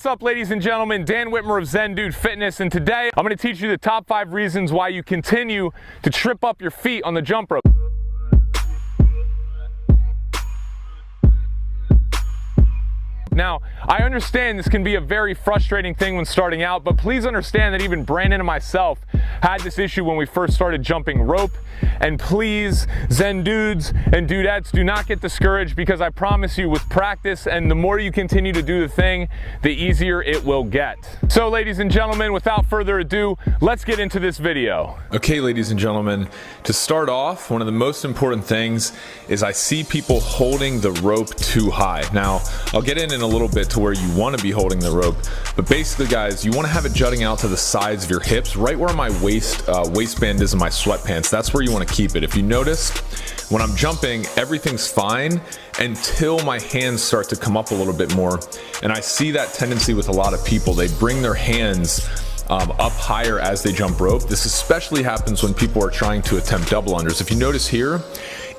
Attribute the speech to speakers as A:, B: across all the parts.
A: What's up, ladies and gentlemen? Dan Whitmer of Zen Dude Fitness, and today I'm going to teach you the top 5 reasons why you continue to trip up your feet on the jump rope. Now, I understand this can be a very frustrating thing when starting out, but please understand that even Brandon and myself had this issue when we first started jumping rope. And please, Zen dudes and dudettes, do not get discouraged, because I promise you, with practice and the more you continue to do the thing, the easier it will get. So ladies and gentlemen, without further ado, let's get into this video.
B: Okay, ladies and gentlemen, to start off, one of the most important things is I see people holding the rope too high. Now, I'll get in a little bit to where you want to be holding the rope, but basically, guys, you want to have it jutting out to the sides of your hips, right where my waistband is in my sweatpants. That's where you want to keep it. If you notice, when I'm jumping, everything's fine until my hands start to come up a little bit more, and I see that tendency with a lot of people. They bring their hands up higher as they jump rope. This especially happens when people are trying to attempt double unders. If you notice here,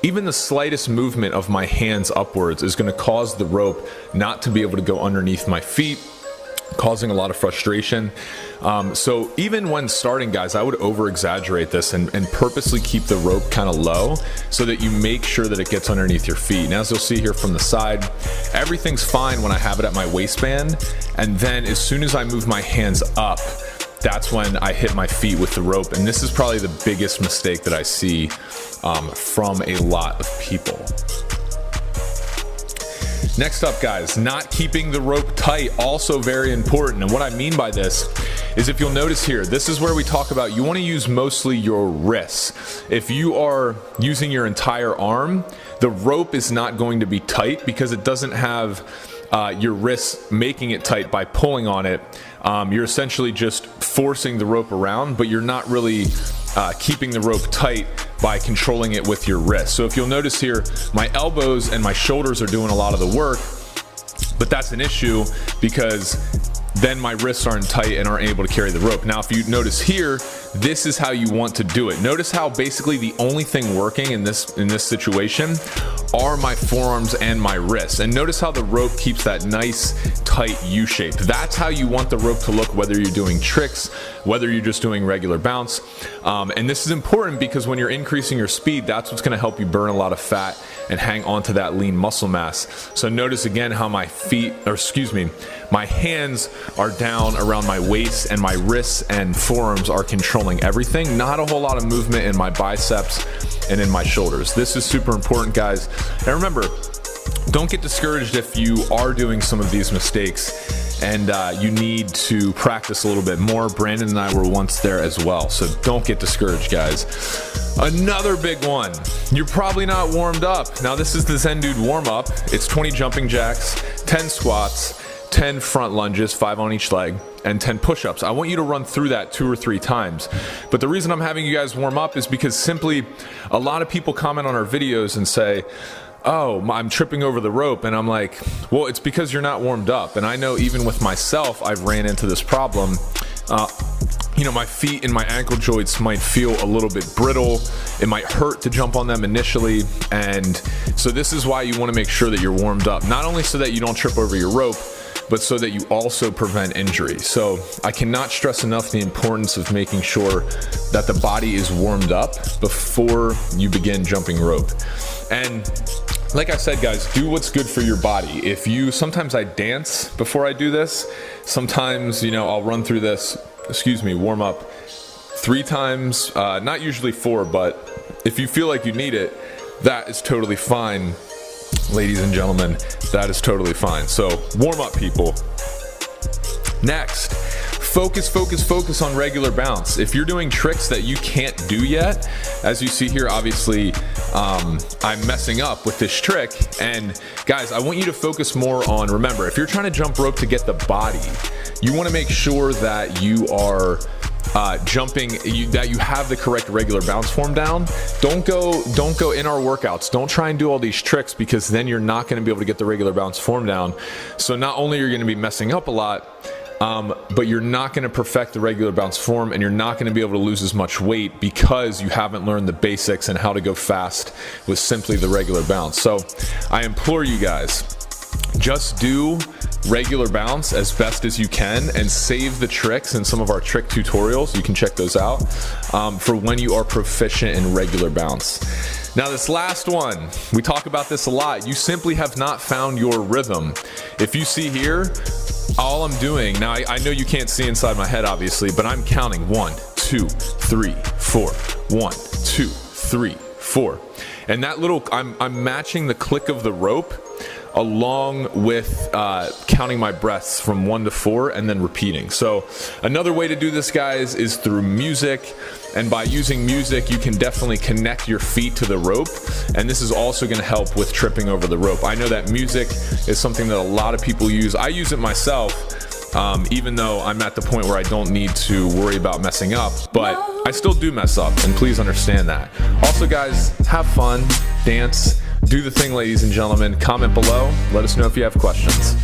B: even the slightest movement of my hands upwards is going to cause the rope not to be able to go underneath my feet, causing a lot of frustration. So even when starting, guys, I would over exaggerate this and purposely keep the rope kind of low so that you make sure that it gets underneath your feet. And as you'll see here from the side, everything's fine when I have it at my waistband, and then as soon as I move my hands up, that's when I hit my feet with the rope. And this is probably the biggest mistake that I see from a lot of people. Next up, guys, not keeping the rope tight, also very important. And what I mean by this is, if you'll notice here, this is where we talk about you want to use mostly your wrists. If you are using your entire arm, the rope is not going to be tight because it doesn't have your wrists making it tight by pulling on it. You're essentially just forcing the rope around, but you're not really keeping the rope tight by controlling it with your wrist. So if you'll notice here, my elbows and my shoulders are doing a lot of the work, but that's an issue because then my wrists aren't tight and aren't able to carry the rope. Now, if you notice here, this is how you want to do it. Notice how basically the only thing working in this situation are my forearms and my wrists. And notice how the rope keeps that nice tight U shape. That's how you want the rope to look, whether you're doing tricks, whether you're just doing regular bounce. And this is important because when you're increasing your speed, that's what's gonna help you burn a lot of fat and hang on to that lean muscle mass. So notice again how my my hands are down around my waist, and my wrists and forearms are controlling everything. Not a whole lot of movement in my biceps and in my shoulders. This is super important, guys. And remember, don't get discouraged if you are doing some of these mistakes and you need to practice a little bit more. Brandon and I were once there as well, so don't get discouraged, guys. Another big one, you're probably not warmed up. Now, this is the Zen Dude warm up. It's 20 jumping jacks, 10 squats, 10 front lunges, 5 on each leg, and 10 push-ups. I want you to run through that 2 or 3 times. But the reason I'm having you guys warm up is because simply a lot of people comment on our videos and say, oh, I'm tripping over the rope. And I'm like, well, it's because you're not warmed up. And I know even with myself, I've ran into this problem. You know, my feet and my ankle joints might feel a little bit brittle. It might hurt to jump on them initially. And so this is why you want to make sure that you're warmed up, not only so that you don't trip over your rope, but so that you also prevent injury. So I cannot stress enough the importance of making sure that the body is warmed up before you begin jumping rope. And like I said, guys, do what's good for your body. Sometimes I dance before I do this. Sometimes, you know, I'll run through this, warm up 3 times, not usually 4, but if you feel like you need it, that is totally fine. Ladies and gentlemen, that is totally fine. So warm up, people. Next, focus on regular bounce. If you're doing tricks that you can't do yet, as you see here, obviously I'm messing up with this trick. And guys, I want you to focus more on, remember, if you're trying to jump rope to get the body, you want to make sure that you are jumping, that you have the correct regular bounce form down. Don't go in our workouts. Don't try and do all these tricks, because then you're not going to be able to get the regular bounce form down. So not only are you going to be messing up a lot, but you're not going to perfect the regular bounce form, and you're not going to be able to lose as much weight because you haven't learned the basics and how to go fast with simply the regular bounce. So I implore you guys, just do regular bounce as best as you can and save the tricks in some of our trick tutorials. You can check those out for when you are proficient in regular bounce. Now this last one, we talk about this a lot. You simply have not found your rhythm. If you see here, all I'm doing, now I know you can't see inside my head obviously, but I'm counting 1, 2, 3, 4, 1, 2, 3, 4. And that little, I'm matching the click of the rope along with counting my breaths from 1 to 4 and then repeating. So another way to do this, guys, is through music. And by using music, you can definitely connect your feet to the rope. And this is also going to help with tripping over the rope. I know that music is something that a lot of people use. I use it myself. Even though I'm at the point where I don't need to worry about messing up, but I still do mess up, and please understand that. Also, guys, have fun, dance, do the thing, ladies and gentlemen. Comment below, let us know if you have questions.